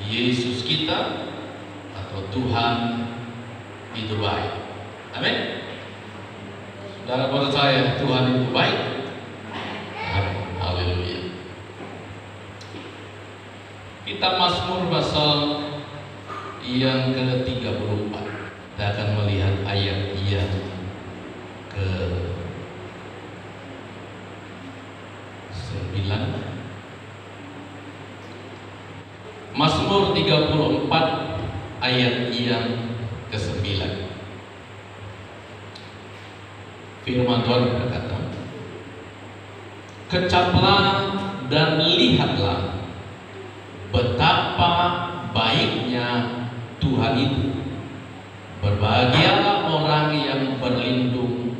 Yesus kita atau Tuhan itu baik. Amin. Saudara percaya Tuhan itu baik? Amin. Haleluya. Kitab Mazmur pasal yang ke-34. Kita akan melihat ayat yang ke-9. Mazmur 34 ayat yang ke-9. Firman Tuhan berkata, "Kecaplah dan lihatlah betapa baiknya Tuhan itu. Berbahagialah orang yang berlindung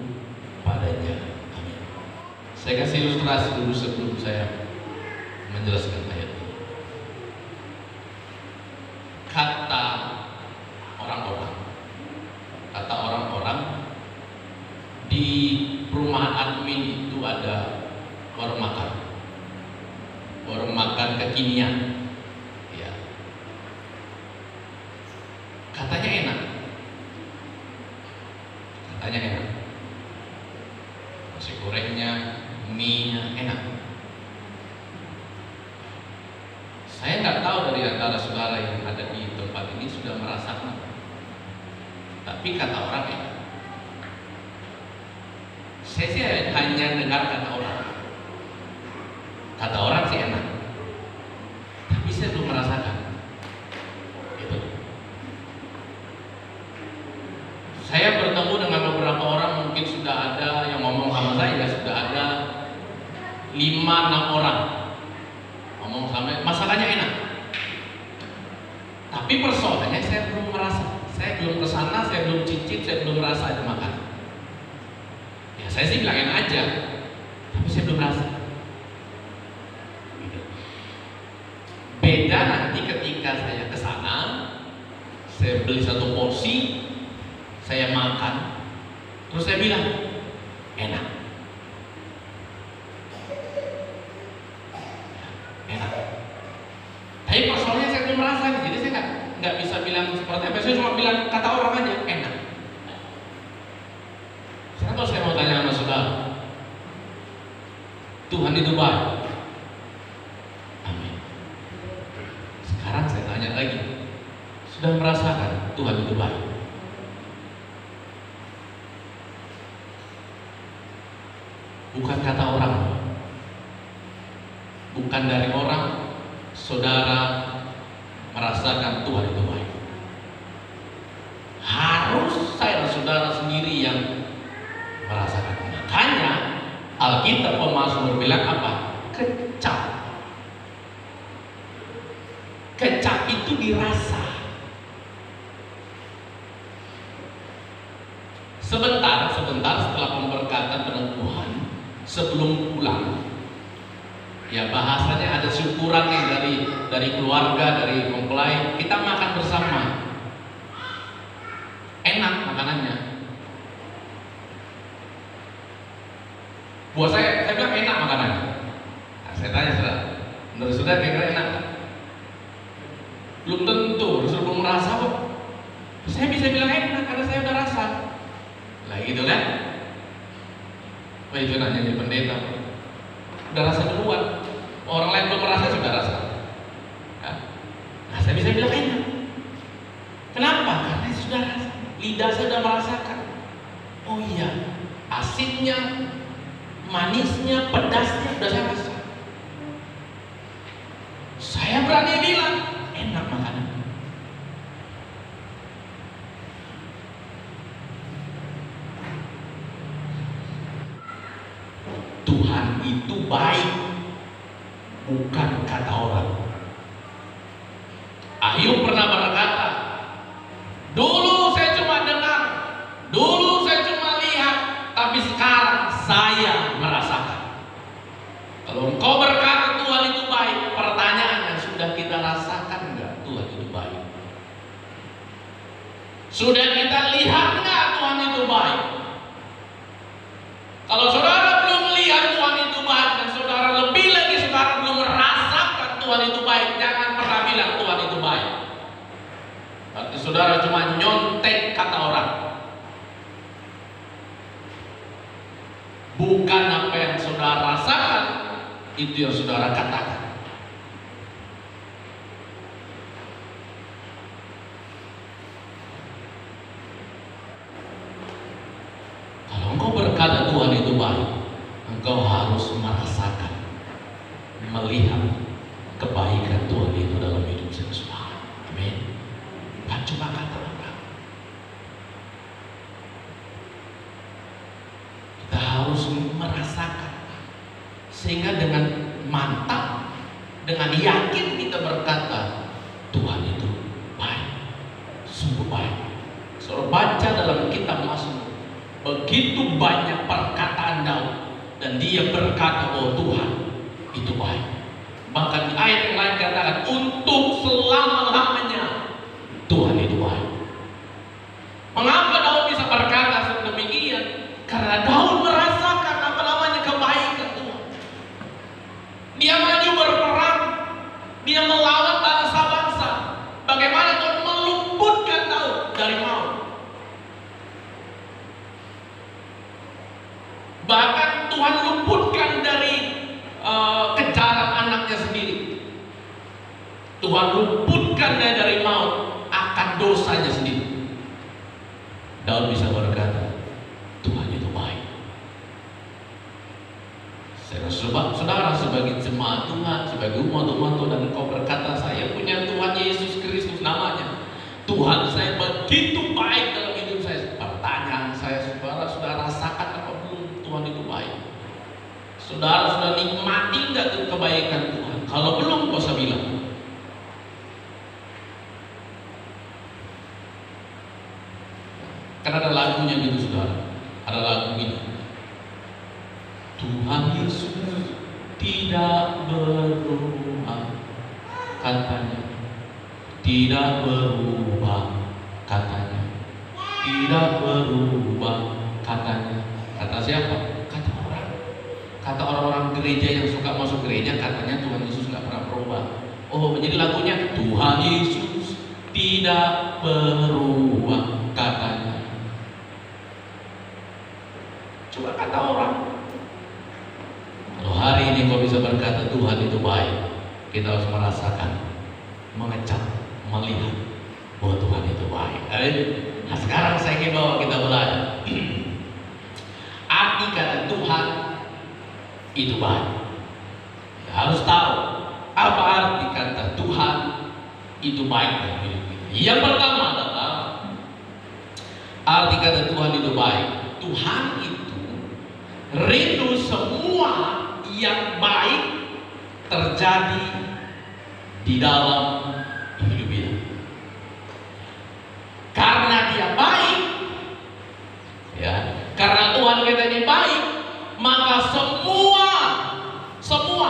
padanya." Amin. Saya kasih ilustrasi dulu sebelum saya menjelaskan ayat ini. Kata orang-orang di perumahan admin itu ada warung makan kekinian, ya. Katanya enak, nasi gorengnya, mie-nya enak. Saya nggak tahu dari antara saudara yang ada di tempat ini sudah merasakan, tapi kata orang enak. Saya sih hanya dengar kata orang. Kata orang sih enak, tapi saya belum merasakan. Gitu. Saya bertemu dengan beberapa orang, mungkin sudah ada yang ngomong sama saya, sudah ada 5-6 orang ngomong sama, masalahnya enak. Tapi persoalannya saya belum merasa, saya belum kesana, saya belum cicip, saya belum merasa ada makanan. Ya saya sih bilang enak aja, tapi saya belum merasa. Gitu. Beda nanti ketika saya kesana, saya beli 1 porsi, saya makan, terus saya bilang enak. Tapi persoalannya saya belum merasa, jadi saya nggak bisa bilang seperti apa. Saya cuma bilang kata orang aja enak. Sekarang kalau saya mau tanya sama saudara, Tuhan itu baik. Amin. Sekarang saya tanya lagi, sudah merasakan Tuhan itu baik? Bukan kata orang, bukan dari orang. Saudara merasakan Tuhan itu baik. Harus saya dan saudara sendiri yang merasakan. Makanya Alkitab Pemazmur bilang apa? Kecap. Kecap itu dirasa. Sebentar setelah pemberkatan dengan Tuhan, sebelum pulang, ya bahasanya ada syukuran nih dari keluarga, dari mempelai, kita makan bersama. Enak makanannya. Buat saya bilang enak makanannya. Nah, saya tanya saudara, menurut saudara kira-kira enak? Belum tentu, justru belum merasa kok. Saya bisa bilang enak karena saya udah rasa. Lah gitu kan? Wah itu nanya di pendeta, udah rasa duluan. Orang lain belum merasa sudah rasa. Nah, saya bisa bilang enak. Kenapa? Karena sudah rasa. Lidah saya sudah merasakan. Oh iya, asinnya, manisnya, pedasnya sudah saya rasa. Saya berani bilang enak makanan. Tuhan itu baik, bukan kata orang. Ayub pernah berkata, dulu saya cuma dengar, dulu saya cuma lihat, tapi sekarang saya merasakan. Kalau engkau berkata Tuhan itu baik, pertanyaannya sudah kita rasakan enggak Tuhan itu baik? Sudah kita lihat enggak Tuhan itu baik? Kalau saudara belum melihat Tuhan itu baik, dan saudara lebih lagi saudara belum merasakan Tuhan itu baik, jangan pernah bilang Tuhan itu baik. saudara cuma nyontek kata orang. Bukan apa yang saudara rasakan, itu yang saudara katakan. Kalau engkau berkata Tuhan itu baik, engkau harus merasakan, melihat kebaikan Tuhan itu dalam hidup saudara. Amin. Bukan cuma kata orang. Kita harus merasakan, sehingga dengan mantap, dengan yakin kita berkata Tuhan itu baik, sungguh baik. Saudara baca dalam kitab Mazmur, begitu banyak perkataan Daud, dan dia berkata bahwa Tuhan itu baik. Bahkan di ayat yang lain katakan untuk selama-lamanya Tuhan itu baik. Mengapa Daud bisa berkata demikian? Karena Daud merasakan apa namanya kebaikan Tuhan. Dia maju berperang, dia melawan bangsa-bangsa. Bagaimana Tuhan meluputkan Daud dari maut. Bahkan Tuhan luputkan dari kejaran anaknya sendiri. Tuhan luputkan dia dari maut akan dosanya sendiri. Daud bisa berkata Tuhan itu baik. Saudara sebagai jemaat Tuhan, sebagai umat-umat Tuhan, dan engkau berkata saya punya Tuhan Yesus Kristus namanya. Tuhan saya begitu baik dalam hidup saya. Pertanyaan saya, saudara sudah rasakan apa belum Tuhan itu baik? Saudara sudah nikmati enggak kebaikan Tuhan? Kalau belum, kau usah bilang. Karena ada lagunya gitu saudara. Ada lagu ini. Tuhan Yesus tidak berubah, katanya. Tidak berubah, katanya. Tidak berubah, katanya. Kata siapa? Kata orang. Kata orang-orang gereja yang suka masuk gereja, katanya Tuhan Yesus nggak pernah berubah. Oh, jadi lagunya Tuhan Yesus tidak berubah, katanya. Coba kata orang. Kalau hari ini kau bisa berkata Tuhan itu baik, kita harus merasakan, mengecap, melihat bahwa Tuhan itu baik. Nah, sekarang saya ingin bawa kita belajar. Arti kata Tuhan itu baik. Kita harus tahu apa arti kata Tuhan itu baik dalam hidup kita. Yang pertama adalah arti kata Tuhan itu baik. Tuhan itu rindu semua yang baik terjadi di dalam hidup kita. Karena dia baik, ya, karena Tuhan kita ini baik, maka semua,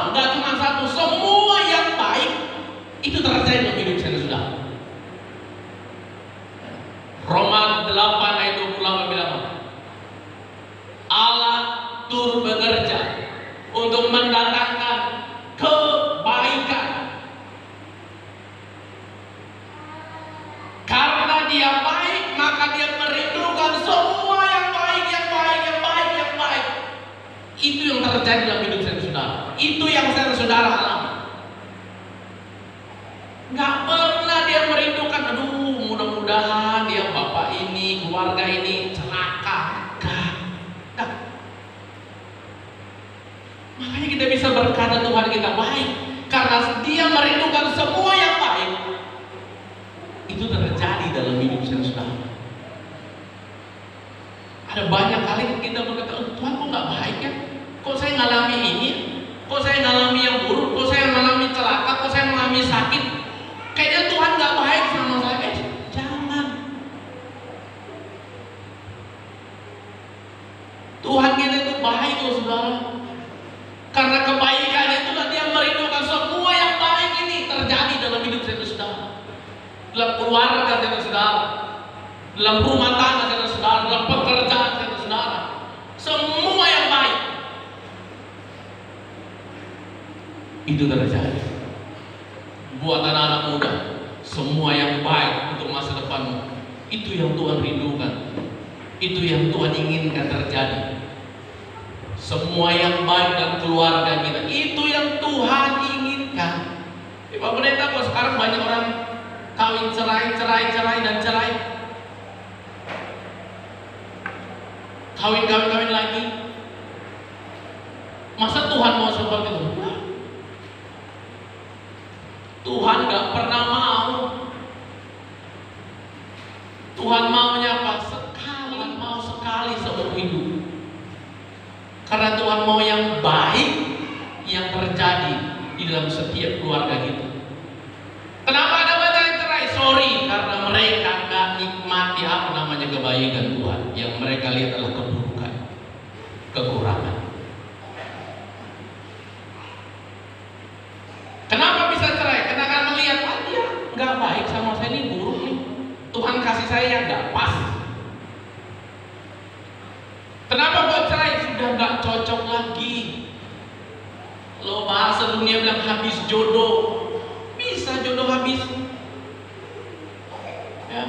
nggak cuma satu, semua yang baik itu terjadi dalam hidup saya sudah. Roma 8 ayat 28 bilang, Allah turut bekerja untuk mendatangkan kebaikan. Karena dia baik, maka dia merindukan semua yang baik. Itu yang terjadi dalam hidup saya saudara. Itu yang saya saudara alami. Nggak pernah dia merindukan, aduh mudah-mudahan dia bapak ini, keluarga ini celaka. Nggak. Makanya kita bisa berkata Tuhan kita baik, karena dia merindukan semua yang baik. Itu terjadi dalam hidup saya saudara. Ada banyak kali kita berkata, oh, Tuhan kok nggak baik ya? Kok saya ngalami ini? Kok saya ngalami yang buruk? Kok saya ngalami celaka? Kok saya mengalami sakit? Kayaknya Tuhan nggak baik sama saya. Jangan. Tuhan kita itu baik loh saudara. Karena kebaikannya itulah dia merindukan semua yang baik ini terjadi dalam hidup saya saudara. Dalam keluarga saya saudara, dalam rumah tangga saya saudara, dalam pekerjaan saya saudara, semua yang baik itu terjadi. Buat anak-anak muda, semua yang baik untuk masa depanmu. Itu yang Tuhan rindukan. Itu yang Tuhan inginkan terjadi. Semua yang baik dan keluarga kita, itu yang Tuhan inginkan. Pak Pendeta, kok sekarang banyak orang kawin cerai dan cerai. Kawin lagi. Masa Tuhan mau seperti itu? Tuhan gak pernah mau. Tuhan maunya apa? Sekali seumur hidup. Karena Tuhan mau yang baik yang terjadi di dalam setiap keluarga kita. Kenapa ada banyak yang cerai? Sorry, karena mereka gak nikmati apa namanya kebaikan Tuhan. Yang mereka lihat adalah keburukan, kekurangan. Kenapa bisa cerai? Karena kan melihat, dia gak baik sama saya, ini buruk nih. Tuhan kasih saya yang gak pas. Kenapa kok cerai? Sudah gak cocok lagi. Lo bahasa dunia bilang habis jodoh. Bisa jodoh habis. Ya.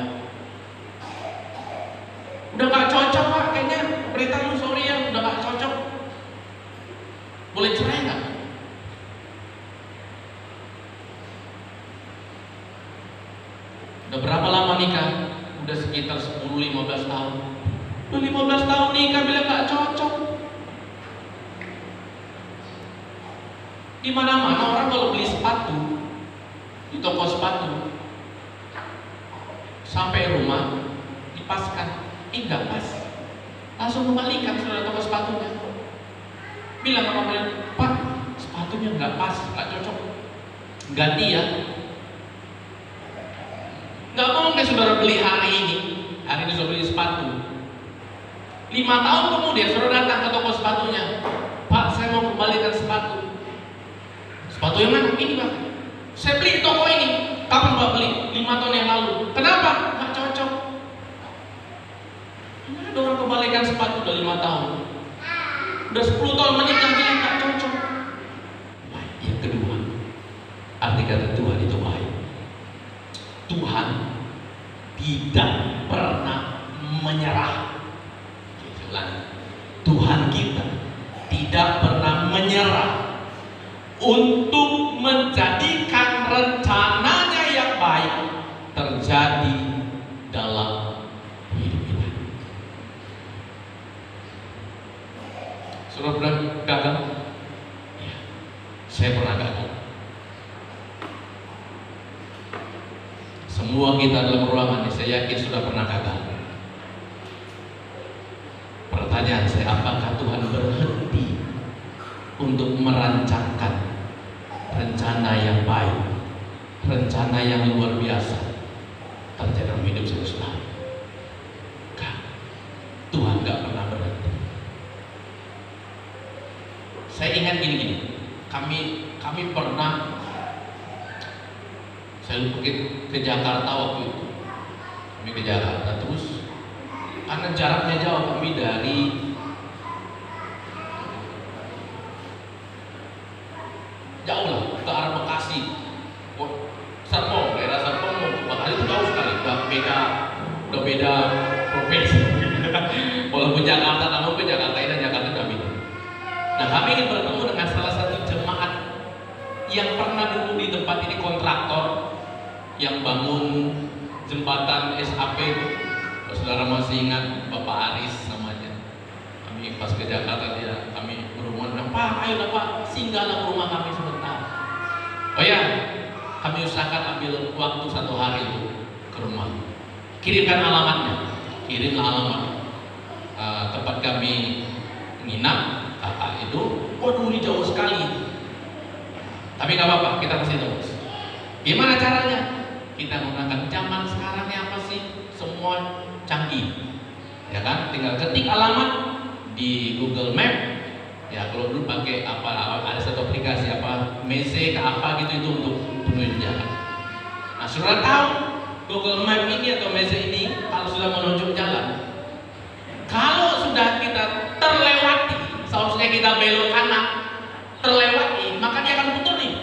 Udah gak cocok Pak, kayaknya berita lu sorry ya, udah gak cocok. Boleh cerai gak? Udah berapa lama nikah? Udah sekitar 10-15 tahun. Udah 15 tahun nikah bilang gak cocok. Di mana-mana orang kalau beli sepatu di toko sepatu, sampai rumah dipaskan, nggak pas, langsung kembalikan sudah toko sepatunya. Bilang sama dia, Pak, sepatunya nggak pas, nggak cocok, ganti ya. Nggak mungkin saudara beli hari ini saudara beli sepatu, 5 tahun kemudian saudara datang ke toko sepatunya, Pak, saya mau kembalikan sepatu. Sepatu yang mana? Ini Pak, saya beli di toko ini. Kapan Pak beli? 5 tahun yang lalu. Kenapa? Nggak cocok. Ada orang kembalikan sepatu udah 5 tahun, udah 10 tahun menikah bilang nggak cocok. Baik. Yang kedua, arti kata Tuhan itu baik. Tuhan tidak pernah menyerah. Tuhan kita tidak pernah menyerah untuk menjadikan rencananya yang baik terjadi dalam hidup kita. Sudah pernah gagal? Ya, saya pernah gagal. Semua kita dalam ruangan ini saya yakin sudah pernah gagal. Pertanyaan saya, apakah Tuhan berhenti untuk merancangkan rencana yang baik, rencana yang luar biasa terjadi dalam hidup saudara? Tuhan gak pernah berhenti. Saya ingat gini, kami pernah, saya pergi ke Jakarta waktu itu. Kami ke Jakarta terus, karena jaraknya jauh, kami dari jauh lah ke arah Bekasi, Serpong, daerah Serpong, Bekasi itu jauh sekali, udah beda provinsi. Walaupun Jakarta, namun ke Jakarta ini dan Jakarta udah beda. Nah, kami ingin bertemu dengan salah satu jemaat yang pernah dulu di tempat ini kontraktor yang bangun jembatan SAP. Kalau saudara masih ingat Bapak Aris namanya. Kami pas ke Jakarta kami berhubungan dengan Pak, ayo Pak, singgahlah ke rumah kami sebentar. Oh ya, kami usahakan ambil waktu 1 hari itu ke rumah. Kirimkan alamatnya, kirim alamat tempat kami nginap. Kakak itu, waduh ini jauh sekali. Tapi nggak apa-apa, kita pasti terus. Gimana caranya? Kita menggunakan zaman sekarang ini apa sih? Semua canggih, ya kan? Tinggal ketik alamat di Google Map. Ya kalau dulu pakai apa? Ada satu aplikasi apa? Meze ke apa gitu itu untuk menuju jalan. Nah, sudah tahu Google Map ini atau Meze ini kalau sudah menunjuk jalan. Kalau sudah kita terlewati, seharusnya kita belok kanan, terlewati, maka dia akan putar nih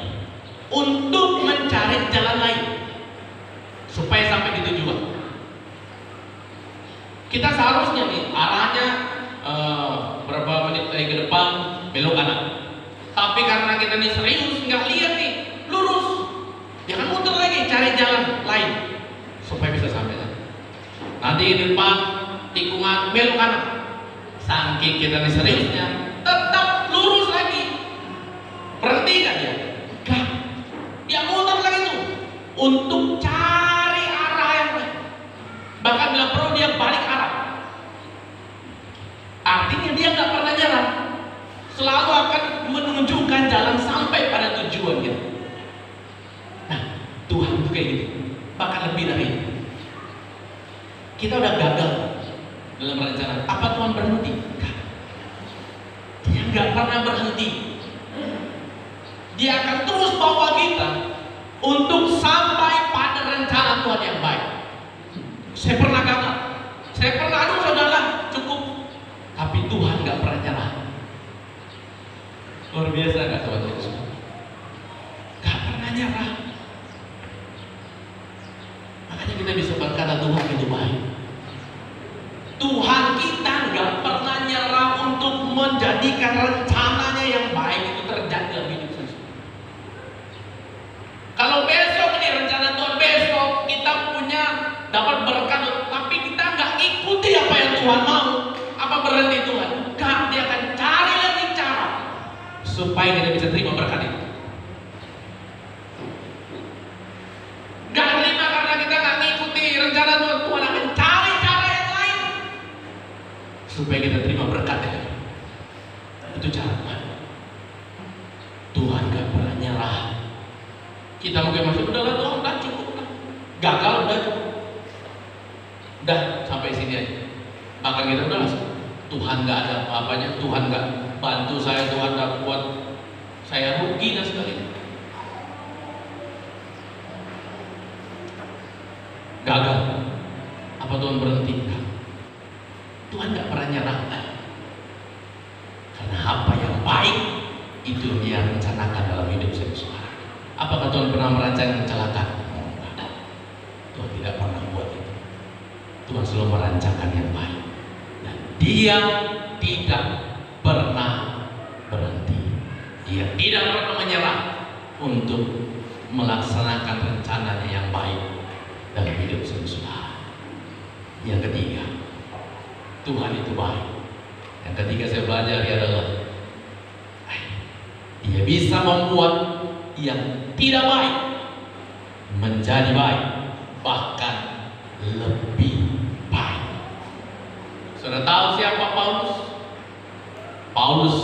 untuk mencari jalan lain supaya sampai di tujuan. Kita seharusnya nih arahnya berapa menit lagi ke depan belok kanan. Tapi karena kita nih serius nggak lihat nih lurus, jangan muter lagi cari jalan lain supaya bisa sampai sana. Nanti di depan tikungan belok kanan. Saking kita nih seriusnya, tetap lurus lagi. Berhenti nggak dia? Enggak. Dia muter lagi tuh untuk cari arah yang lain. Bahkan bila perlu dia balik arah. Artinya dia nggak pernah nyerah. Selalu akan menunjukkan jalan sampai pada tujuan kita. Nah, Tuhan itu kayak gitu. Bahkan lebih dari itu. Kita udah gagal dalam rencana. Apa Tuhan berhenti? Enggak. Dia nggak pernah berhenti. Dia akan terus bawa kita untuk sampai pada rencana Tuhan yang baik. Saya pernah gagal. Saya pernah, aduh saudara, cukup. Tapi Tuhan nggak pernah nyerah. Luar biasa nggak teman-teman semua? Nggak pernah nyerah. Makanya kita bisa berkata Tuhan itu baik. Tuhan kita nggak pernah nyerah untuk menjadikan rencananya yang baik itu terjadi dalam hidup kita. Kalau besok ini rencana Tuhan, besok kita punya dapat berkat, tapi kita nggak ikuti apa yang Tuhan mau, apa berhenti Tuhan? Enggak, dia akan cari lagi cara supaya kita bisa terima berkat itu. Gak terima karena kita nggak ngikuti rencana Tuhan, Tuhan akan cari cara yang lain supaya kita terima berkatnya. Itu cara Tuhan. Tuhan gak pernah nyerah. Kita mungkin masih udahlah Tuhan, udah cukup lah. Gagal udah cukup. Udah sampai sini aja. Bahkan kita udah Tuhan gak ada apa-apanya, Tuhan gak bantu saya, Tuhan gak buat saya rugi dan sebagainya. Gagal. Apa Tuhan berhenti? Tuhan gak pernah nyerah. Karena apa yang baik itu dia rencanakan dalam hidup saya sekarang. Apakah Tuhan pernah merancang kecelakaan? Tuhan tidak pernah buat itu. Tuhan selalu merancangkan yang baik. Dan dia tidak pernah berhenti. Dia tidak pernah menyerah untuk melaksanakan rencananya yang baik dalam hidup saya. Yang ketiga, Tuhan itu baik. Yang ketiga saya belajar adalah dia bisa membuat yang tidak baik menjadi baik, bahkan lebih baik. Sudah tahu siapa Paulus? Paulus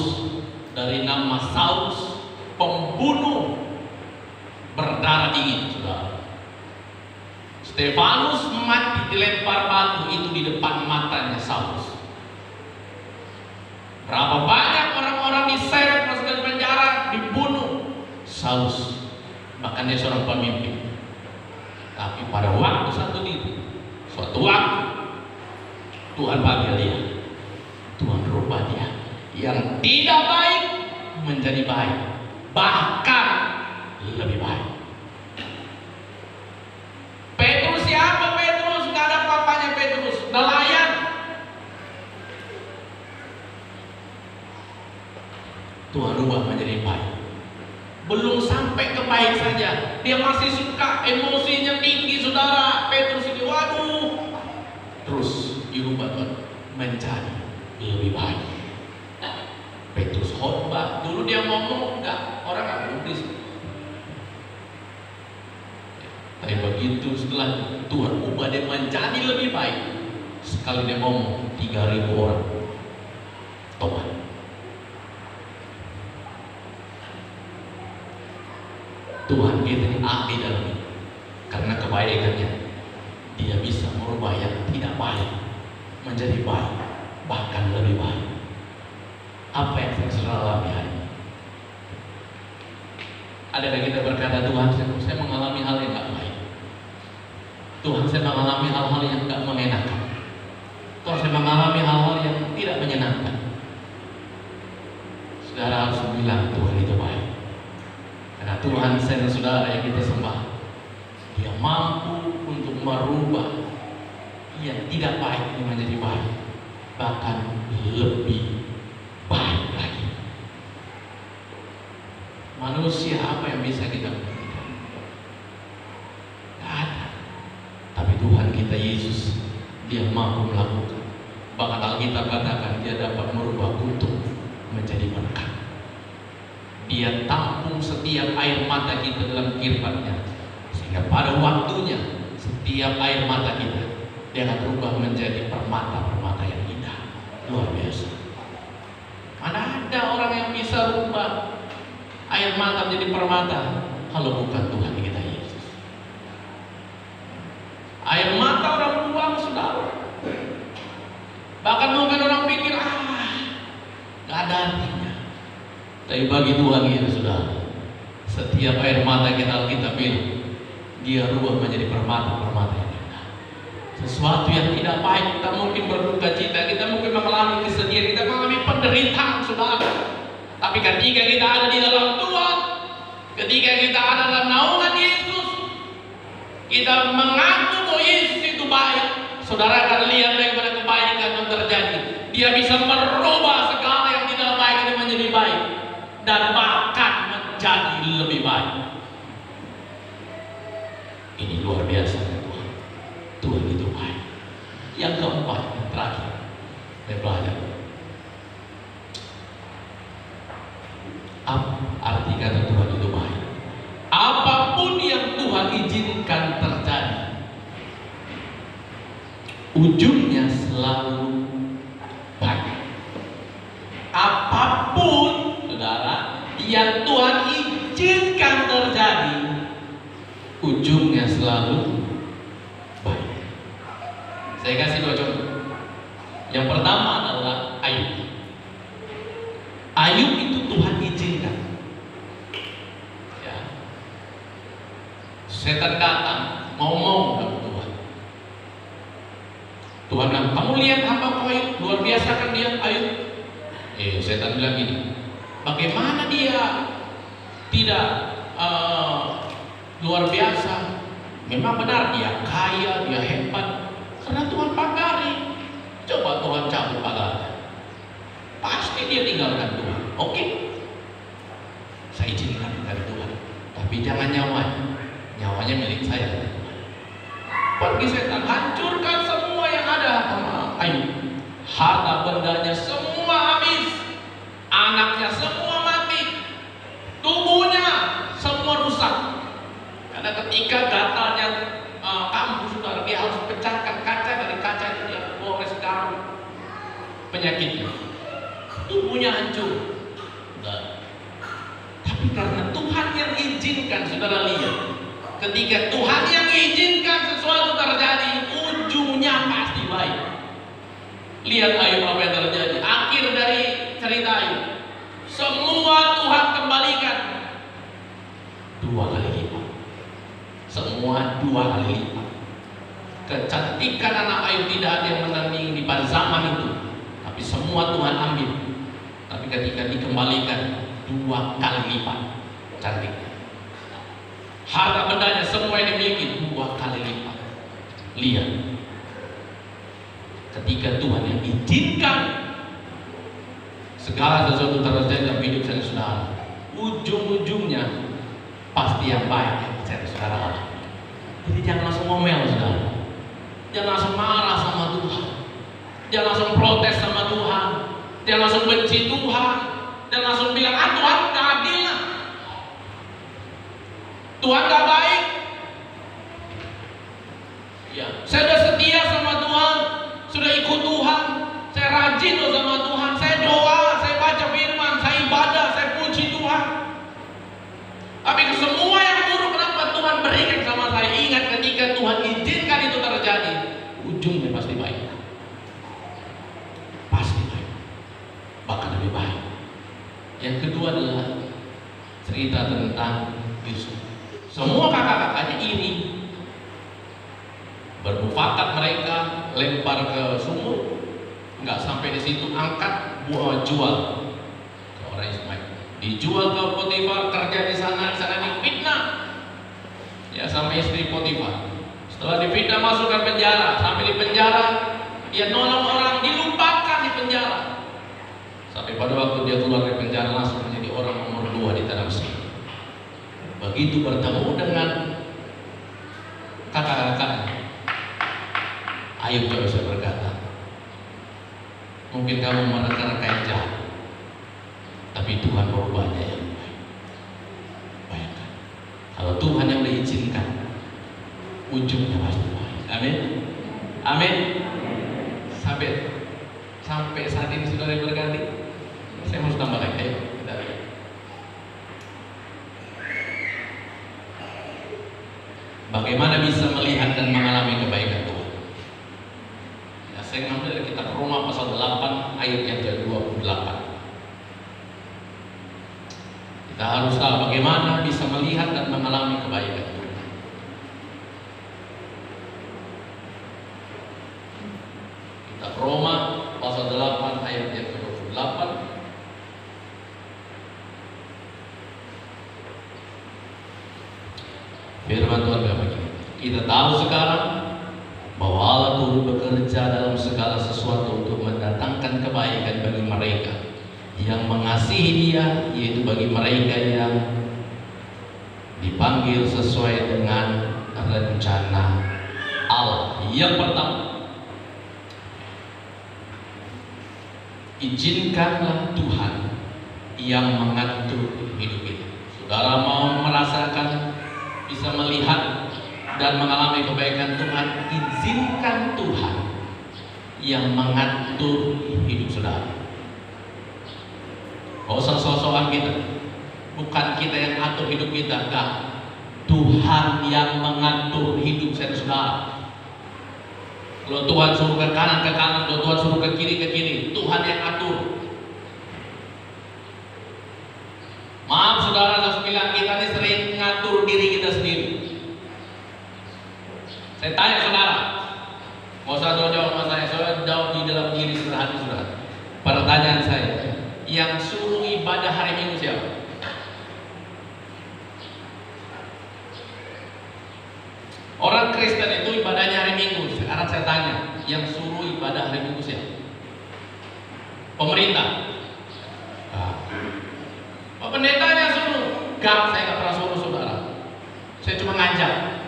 dari nama Saulus, pembunuh berdarah dingin, saudara. Stefanus mati dilempar batu itu di depan matanya Saulus. Berapa banyak orang-orang diseret masuk ke penjara, dibunuh. Saulus, bahkan dia seorang pemimpin. Tapi pada waktu suatu waktu Tuhan panggil dia, Tuhan rubah dia. Yang tidak baik menjadi baik, bahkan lebih baik. Petrus siapa? Petrus nggak ada apa-apanya. Petrus nelayan. Tuhan rubah menjadi baik. Belum sampai ke baik saja, dia masih suka, emosinya tinggi, saudara. Petrus ini, waduh, terus dirubah Tuhan menjadi lebih baik. Petrus khotbah, dulu dia ngomong enggak, orang nggak gubris. Tapi begitu setelah Tuhan ubah dia menjadi lebih baik, sekali dia ngomong 3.000 orang tobat. Tuhan kita ini ahli dalam ini. Karena kebaikannya, dia bisa merubah yang tidak baik menjadi baik, bahkan lebih baik. Apa yang saya sudah alami hari ini? Adakah kita berkata, Tuhan, saya mengalami hal yang tidak baik. Tuhan, saya mengalami hal-hal yang tidak mengenakan. Tuhan, saya mengalami hal-hal yang tidak menyenangkan. Saudara harus bilang, Tuhan itu baik. Karena Tuhan saya dan saudara yang kita sembah, dia mampu untuk merubah yang tidak baik ini menjadi baik, bahkan lebih baik lagi. Manusia apa yang bisa kita buktikan? Tidak ada. Tapi Tuhan kita Yesus, Dia mampu melakukan. Bahkan Alkitab katakan Dia dapat merubah kutuk menjadi berkat. Dia tampung setiap air mata kita dalam kirbat-Nya, sehingga pada waktunya setiap air mata kita Dia akan berubah menjadi permata-permata yang indah. Luar biasa. Mana ada orang yang bisa rubah air mata menjadi permata kalau bukan Tuhan kita Yesus. Air mata orang buang, saudara. Bahkan mungkin orang pikir, gak ada artinya. Tapi bagi Tuhan kita, saudara, setiap air mata kita, Alkitab bilang, Dia rubah menjadi permata-permata yang indah. Sesuatu yang tidak baik, kita mungkin berduka cita, kita mungkin mengalami kesedihan, kita mengalami penderitaan, saudara. Tapi ketika kita ada di dalam Tuhan, ketika kita ada dalam naungan Yesus, kita mengaku bahwa Yesus itu baik, saudara akan lihat daripada kebaikan yang terjadi. Dia bisa merubah segala yang tidak baik itu menjadi baik, dan bahkan menjadi lebih baik. Ini luar biasa Tuhan. Tuhan itu baik. Yang keempat, yang terakhir, saya belajar. Apa arti kata Tuhan itu baik? Apapun yang Tuhan izinkan terjadi, ujungnya selalu baik. Apapun, saudara, yang Tuhan izinkan terjadi, ujungnya selalu baik. Saya kasih dua contoh. Yang pertama adalah Ayub. Ayub itu Tuhan izinkan. Ya. Setan datang mau dengan Tuhan. Tuhan bilang, kamu lihat hamba Ayub, luar biasa kan dia Ayub. Setan bilang gini, bagaimana dia tidak luar biasa? Memang benar dia kaya, dia hebat, karena Tuhan pagari. Coba Tuhan cabut pagarnya, pasti dia tinggalkan Tuhan. Oke, saya izinkan dari Tuhan, tapi jangan nyawanya milik saya. Pergi setan, hancurkan semua yang ada sama Ayub. Harta bendanya semua habis, anaknya semua mati, tubuhnya semua rusak. Karena ketika gatalnya kambuh, saudara, dia harus pecahkan kaca, dari kaca itu dia gores garam penyakitnya, tubuhnya hancur. Tapi karena Tuhan yang izinkan, saudara lihat, ketika Tuhan yang izinkan sesuatu terjadi, ujungnya pasti baik. Lihat Ayub apa yang terjadi. Akhir dari cerita Ayub, semua Tuhan kembalikan 2 kali lipat. Semua 2 kali lipat. Kecantikan anak Ayub tidak ada yang menandingi pada zaman itu, tapi semua Tuhan ambil. Tapi ketika dikembalikan 2 kali lipat cantiknya. Harta bendanya semua yang dimiliki 2 kali lipat. Lihat, ketika Tuhan yang izinkan segala sesuatu terjadi dalam hidup saya, saudara, ujung-ujungnya pasti yang baik yang saya, saudara. Jadi jangan langsung ngomel, saudara. Jangan langsung marah sama Tuhan. Jangan langsung protes sama Tuhan. Jangan langsung benci Tuhan. Jangan langsung bilang, Tuhan gak adil lah, Tuhan gak baik. Ya, saya sudah setia sama Tuhan, sudah ikut Tuhan, saya rajin loh sama Tuhan, saya doa, saya baca firman, saya ibadah, saya puji Tuhan. Tapi semua yang buruk kenapa Tuhan berikan sama saya? Ingat, ketika Tuhan izinkan itu terjadi, ujungnya pasti baik. Pasti baik, bahkan lebih baik. Yang kedua adalah cerita tentang Yusuf. Semua kakak-kakaknya iri, bermufakat mereka, lempar ke sumur, nggak sampai di situ, angkat jual ke orang Ismail, dijual ke Potifar, kerja di sana difitnah ya sama istri Potifar. Setelah dipindah masukkan penjara, sampai di penjara dia nolong orang, dilupakan di penjara. Sampai pada waktu dia keluar dari penjara langsung menjadi orang nomor 2 di tanah Mesir. Begitu bertemu dengan kakak-kakaknya, Ayub bisa berkata, mungkin kamu mereka-reka yang jahat, tapi Tuhan merubahnya yang baik. Bayangkan, kalau Tuhan yang mengizinkan, ujungnya pasti baik. Amin. Amin. Sampai saat ini sudah berganti. Saya mau tambah lagi. Ayo kita lihat. Bagaimana bisa melihat dan mengalami kebaikan Tuhan? Ya, saya ngambil dari kitab Roma pasal 8 ayat yang ke-28. Kita harus tahu bagaimana bisa melihat dan mengalami kebaikan Tuhan. Kitab Roma pasal 8 ayat yang ke-28. Firman Tuhan begini. Kita tahu sekarang bahwa Allah turut bekerja dalam segala sesuatu untuk mendatangkan kebaikan bagi mereka yang mengasihi Dia, yaitu bagi mereka yang dipanggil sesuai dengan rencana Allah. Yang pertama, izinkanlah Tuhan yang mengatur hidup kita. Saudara mau merasakan, bisa melihat dan mengalami kebaikan Tuhan, izinkan Tuhan yang mengatur hidup saudara. Gak usah sok-sokan kita, bukan kita yang atur hidup kita, enggak. Tuhan yang mengatur hidup saudara. Kalau Tuhan suruh ke kanan, kalau Tuhan suruh ke kiri, Tuhan yang atur. Maaf saudara, saya bilang kita ini sering ngatur diri kita sendiri. Saya tanya saudara, mau saya jawab sama saya jawab di dalam diri sederhana saudara. Pertanyaan saya, yang suruh ibadah hari Minggu siapa? Orang Kristen itu ibadahnya hari Minggu. Sekarang saya tanya, yang suruh ibadah hari Minggu siapa? Pemerintah. Pendetanya suruh. Enggak, saya nggak pernah suruh saudara. Saya cuma ngajak,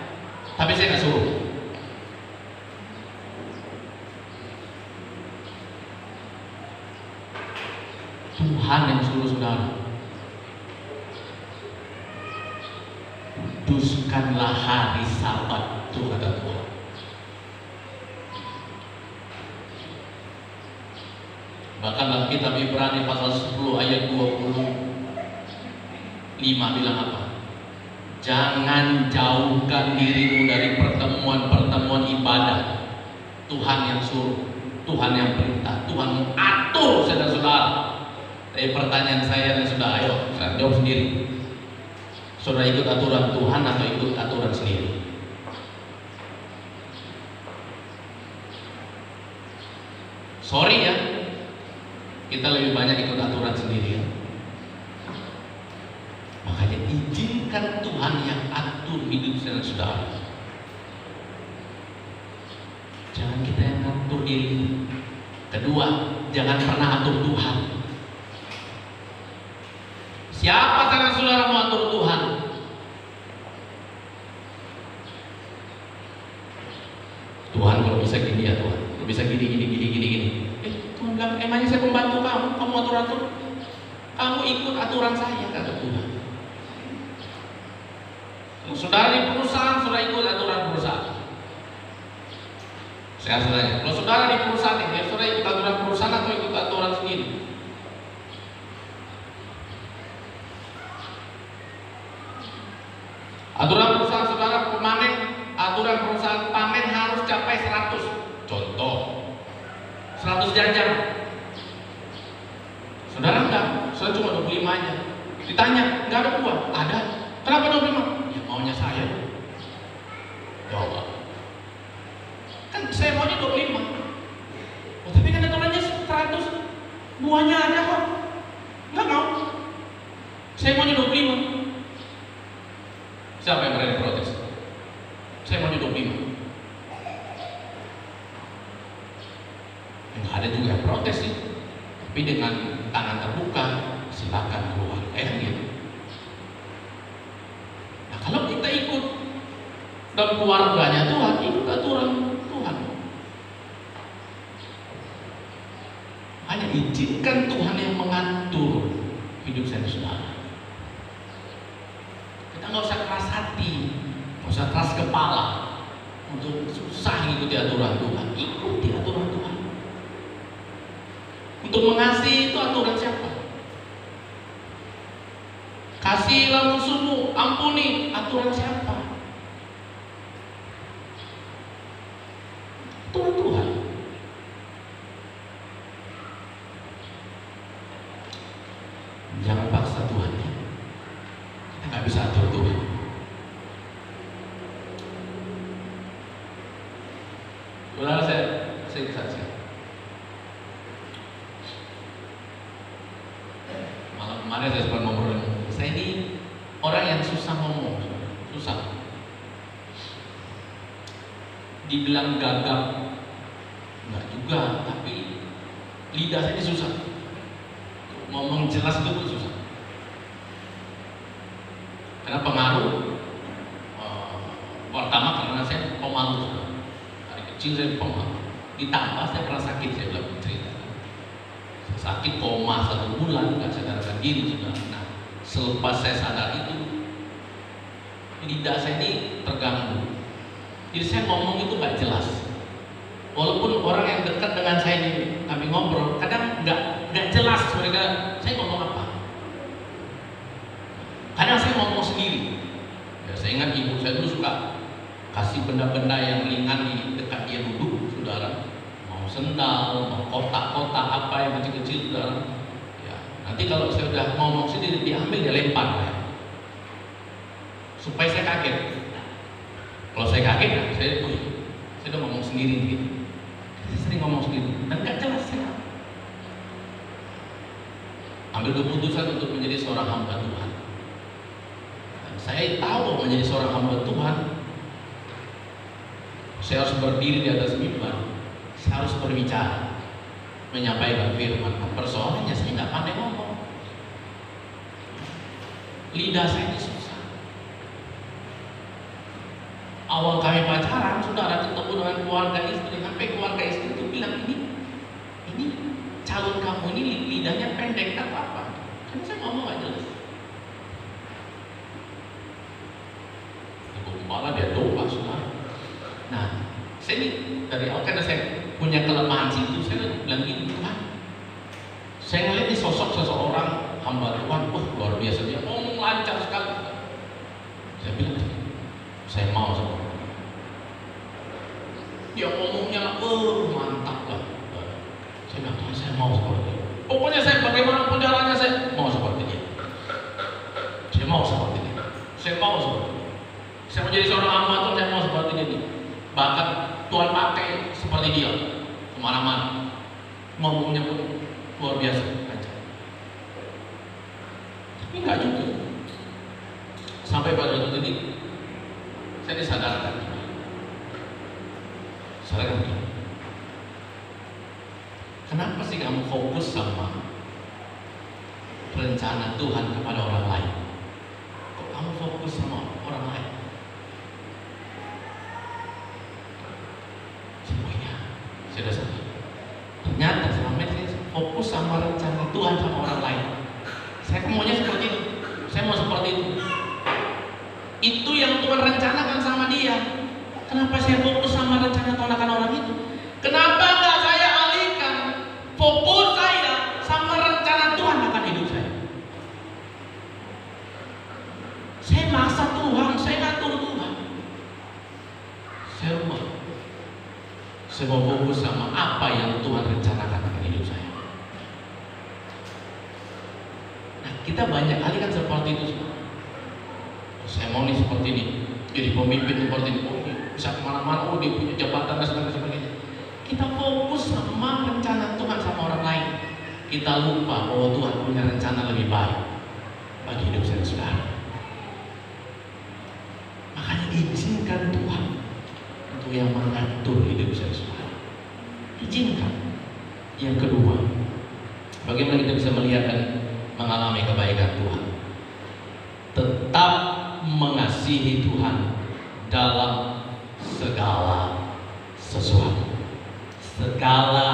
tapi saya nggak suruh. Tuhan yang suruh saudara. Kuduskanlah hari Sabat, itu kata Tuhan. Bahkan dalam kitab Ibrani pasal 10 ayat 25 bilang apa? Jangan jauhkan dirimu dari pertemuan-pertemuan ibadah. Tuhan yang suruh, Tuhan yang perintah, Tuhan mengatur saudara-saudara. Tapi pertanyaan saya dan saudara, ayo saya jawab sendiri. Saudara ikut aturan Tuhan atau ikut aturan sendiri? Sorry ya, kita lebih banyak ikut aturan sendiri ya. Makanya izinkan Tuhan yang atur hidup saudara. Jangan kita yang atur diri. Kedua, jangan pernah atur Tuhan. Siapa saudara mau atur Tuhan? Tuhan kalau bisa gini ya Tuhan, kalau bisa gini. Tuhan bilang, emangnya saya pembantu kamu atur-atur? Kamu ikut aturan saya, kata Tuhan. Kalau saudara di perusahaan, saudara ikut aturan perusahaan. Saya tanya, kalau saudara di perusahaan ini, saudara ikut aturan perusahaan atau ikut aturan sendiri? Aturan perusahaan saudara panen, aturan perusahaan panen harus capai 100. Contoh, 100 jajar. Saudara enggak, saudara cuma 25 aja. Ditanya, enggak ada uang? Ada. Kenapa 25? Ya maunya saya. Jawab. Kan saya maunya 25. Oh, tapi kan aturannya 100. Buahnya ada kok. Enggak mau. Saya maunya 25. Siapa yang berani protes? Saya maunya 25. ada juga yang protes sih, tapi dengan tangan terbuka, silakan keluar, kayak gitu. Nah kalau kita ikut dalam keluarganya Tuhan, ikut aturan Tuhan. Hanya izinkan Tuhan yang mengatur hidup saya, saudara. Kita nggak usah keras hati, nggak usah keras kepala untuk susah ngikuti aturan Tuhan. Ikuti aturan Tuhan. Untuk mengasihi itu aturan siapa? Kasihilah musuhmu, ampuni, aturan siapa? Aturan Tuhan. Jangan paksa Tuhan. Kita nggak bisa atur Tuhan. Saudara, saya kesaksian. Malam kemarin saya sempat ngobrol. Saya ini orang yang susah ngomong, susah. Dibilang gagap, enggak juga, tapi lidah saya ini susah. Ngomong jelas itu pun susah. Karena pengaruh pertama karena saya pemalu. Dari kecil saya pemalu. Ditambah saya pernah sakit, saya bilang cerita. Saya sakit koma 1 bulan, nggak sadarkan diri sudah. Nah, selepas saya sadar itu, lidah saya ini terganggu. Jadi saya ngomong itu nggak jelas. Walaupun orang yang dekat dengan saya ini kami ngobrol, kadang nggak jelas mereka saya ngomong apa. Kadang saya ngomong sendiri. Ya, saya ingat ibu saya dulu suka kasih benda-benda yang ringan di dekat dia duduk, saudara. Mau sendal, mau kotak-kotak apa yang kecil-kecil, saudara. Ya, nanti kalau saya udah ngomong sendiri, diambil dia lempar, ya. Supaya saya kaget. Kalau saya kaget, saya udah ngomong sendiri gitu. Saya sering ngomong sendiri dan nggak jelas ya. Ambil keputusan untuk menjadi seorang hamba Tuhan. Dan saya tahu menjadi seorang hamba Tuhan, saya harus berdiri di atas mimbar, saya harus berbicara, menyampaikan firman. Persoalannya saya nggak pandai ngomong. Lidah saya ini susah. Awal kami pacaran, saudara, ketemu dengan keluarga istri, sampai keluarga istri itu bilang ini calon kamu ini lidahnya pendek atau apa? Kan saya ngomong gak jelas. Ibu kepala dia doa, saudara. Nah, saya ini dari awal karena saya punya kelemahan situ, saya bilang gini, Tuhan, saya ngeliat ini sosok seseorang hamba Tuhan, luar biasa, dia ngomong lancar sekali. Saya bilang, saya mau sama dia ngomongnya, mantap lah. Saya bilang, saya mau seperti itu. Pokoknya saya bagaimanapun caranya saya mau seperti dia. Saya mau seperti dia. Saya mau seperti dia. Saya mau jadi seorang hamba Tuhan, saya mau seperti dia. Bahkan Tuhan pakai seperti dia kemana-mana. Ngomongnya pun luar biasa aja. Tapi enggak juga. Sampai pada waktu ini saya disadarkan. Kenapa sih kamu fokus sama rencana Tuhan kepada orang lain? Kok kamu fokus sama orang lain? Semuanya sudah sadar. Ternyata selama ini saya fokus sama rencana Tuhan sama orang lain. Saya maunya seperti itu. Saya mau seperti itu. Itu yang Tuhan rencanakan sama dia. Kenapa saya fokus sama rencana Tuhan akan orang itu? Kenapa nggak saya alihkan fokus saya sama rencana Tuhan akan hidup saya? Saya maksa Tuhan, saya ngatur Tuhan. Saya mau fokus sama apa yang Tuhan rencanakan akan hidup saya. Nah, kita banyak kali kan seperti itu. Saya mau nih seperti ini, jadi pemimpin seperti ini. Bisa kemana-mana, dia punya jabatan dan sebagainya. Kita fokus sama rencana Tuhan sama orang lain. Kita lupa bahwa Tuhan punya rencana lebih baik bagi hidup saya, saudara. Makanya izinkan Tuhan untuk yang mengatur hidup saya, saudara. Izinkan. Yang kedua, bagaimana kita bisa melihat dan mengalami kebaikan Tuhan? Tetap mengasihi Tuhan dalam segala sesuatu. Segala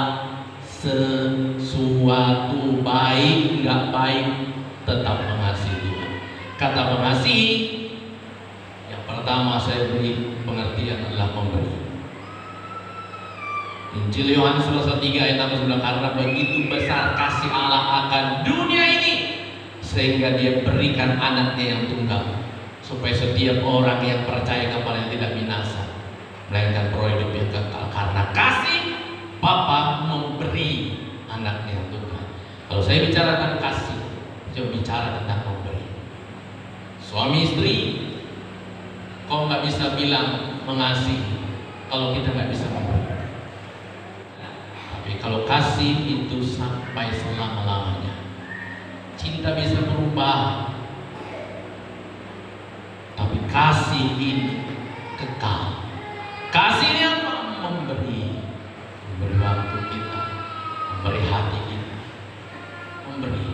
sesuatu, baik nggak baik, tetap mengasihi Tuhan. Kata mengasihi, yang pertama saya beri pengertian adalah memberi. Injil Yohanes pasal 3 ayat 69, karena begitu besar kasih Allah akan dunia ini sehingga Dia berikan anaknya yang tunggal, supaya setiap orang yang percaya kepadanya tidak binasa, melainkan beroleh hidup yang kekal. Karena kasih, Bapa memberi anaknya yang tunggal. Kalau saya bicara tentang kasih, saya bicara tentang memberi. Suami istri, kau nggak bisa bilang mengasihi kalau kita nggak bisa memberi. Tapi kalau kasih itu sampai selama-lamanya. Cinta bisa berubah, tapi kasih ini kekal. Kasih ini apa? Memberi waktu kita, memberi hati kita, memberi,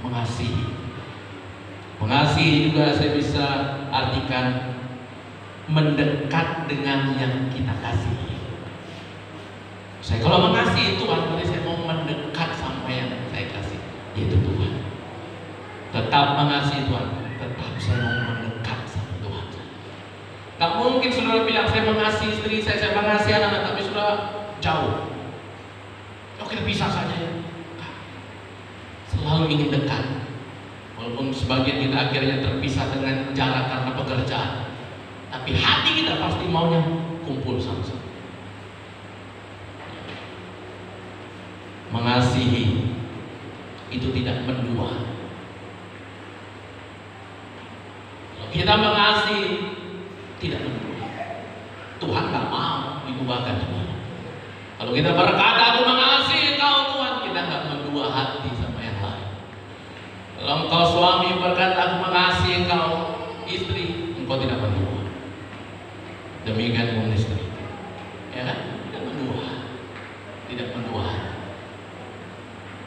mengasihi. Mengasihi juga saya bisa artikan mendekat dengan yang kita kasihi. Saya kalau mengasihi Tuhan, berarti saya mau mendekat sama yang saya kasih, yaitu Tuhan. Tetap mengasihi Tuhan, tetap saya mau mendekat sama Tuhan. Tak mungkin saudara bilang saya mengasihi istri saya mengasihi anak-anak, tapi sudah jauh. Oke, bisa saja ya. Selalu ingin dekat, walaupun sebagian kita akhirnya terpisah dengan jarak karena pekerjaan, tapi hati kita pasti maunya kumpul sama-sama. Mengasihi itu tidak mendua. Kalau kita mengasihi tidak mendua, Tuhan nggak mau diduakan. Kalau kita berkata aku mengasihi kau Tuhan, kita nggak mendua hati sama yang lain. Kalau engkau suami berkata aku mengasihi kau istri, engkau tidak mendua. Demikian pun istri, ya kan? Tidak mendua, tidak mendua.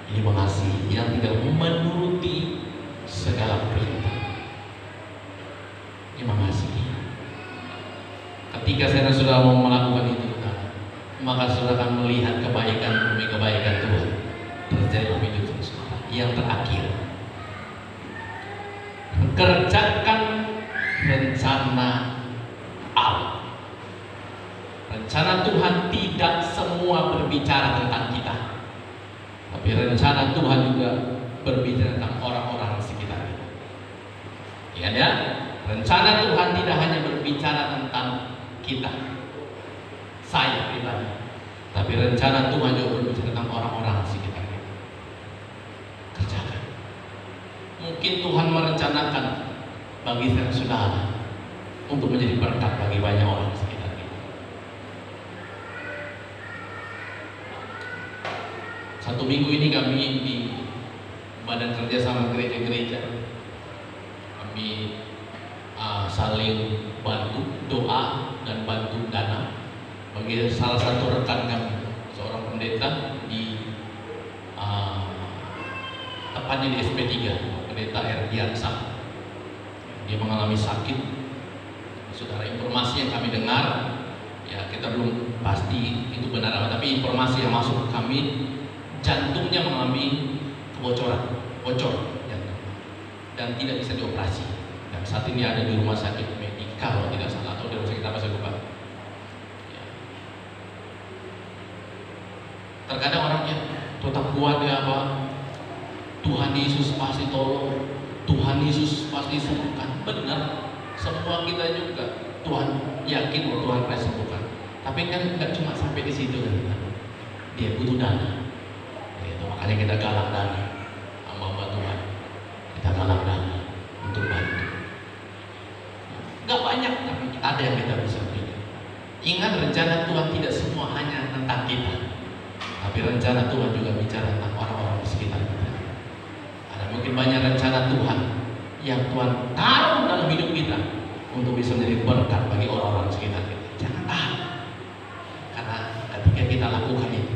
Ini mengasihi yang tidak menuruti segala perintah. Ini mengasihi. Ketika saya sudah mau melakukan itu, maka saudara akan melihat kebaikan demi kebaikan Tuhan terjadi dalam hidup saudara. Yang terakhir, kerjakan rencana Allah. Rencana Tuhan tidak semua berbicara tentang kita, tapi rencana Tuhan juga berbicara tentang orang-orang sekitar kita. Ya, rencana Tuhan tidak hanya berbicara tentang kita, saya pribadi, tapi rencana Tuhan juga berbicara tentang orang-orang sekitar kita. Kerjakan. Mungkin Tuhan merencanakan bagi saudara untuk menjadi berkat bagi banyak orang sekitar kita. Satu minggu ini kami di Badan Kerjasama Gereja-Gereja, kami saling bantu doa dan bantu dana bagi salah satu rekan kami, seorang pendeta di tepatnya di SP3, pendeta Erdiansa. Dia mengalami sakit. Saudara, informasi yang kami dengar, ya kita belum pasti itu benar apa, tapi informasi yang masuk ke kami, jantungnya mengalami kebocoran, bocor jantung, dan tidak bisa dioperasi. Dan saat ini ada di rumah sakit Medika kalau tidak salah, atau di rumah sakit apa saya lupa. Ya. Terkadang orangnya tetap kuat ya apa, Tuhan Yesus pasti tolong, Tuhan Yesus pasti sembuhkan. Benar, semua kita juga Tuhan yakin bahwa Tuhan pasti sembuhkan. Tapi kan nggak cuma sampai di situ kan, dia butuh dana. Makanya kita galang dana, hamba Tuhan, kita galang dana untuk bantu. Gak banyak, tapi ada yang kita bisa berikan. Ingat, rencana Tuhan tidak semua hanya tentang kita, tapi rencana Tuhan juga bicara tentang orang-orang di sekitar kita. Ada mungkin banyak rencana Tuhan yang Tuhan taruh dalam hidup kita untuk bisa menjadi berkat bagi orang-orang sekitar kita. Jangan tahan, karena ketika kita lakukan itu,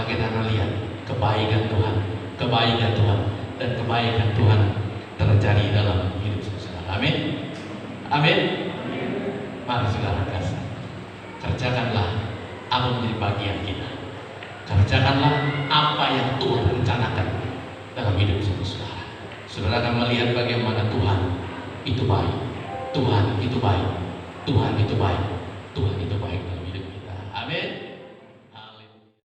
kita akan lihat kebaikan Tuhan, kebaikan Tuhan, dan kebaikan Tuhan terjadi dalam hidup saudara. Amin. Amin. Mari saudara kasih, kerjakanlah apa menjadi bagian kita. Kerjakanlah apa yang Tuhan rencanakan dalam hidup saudara. Saudara akan melihat bagaimana Tuhan itu baik, Tuhan itu baik, Tuhan itu baik, Tuhan itu baik.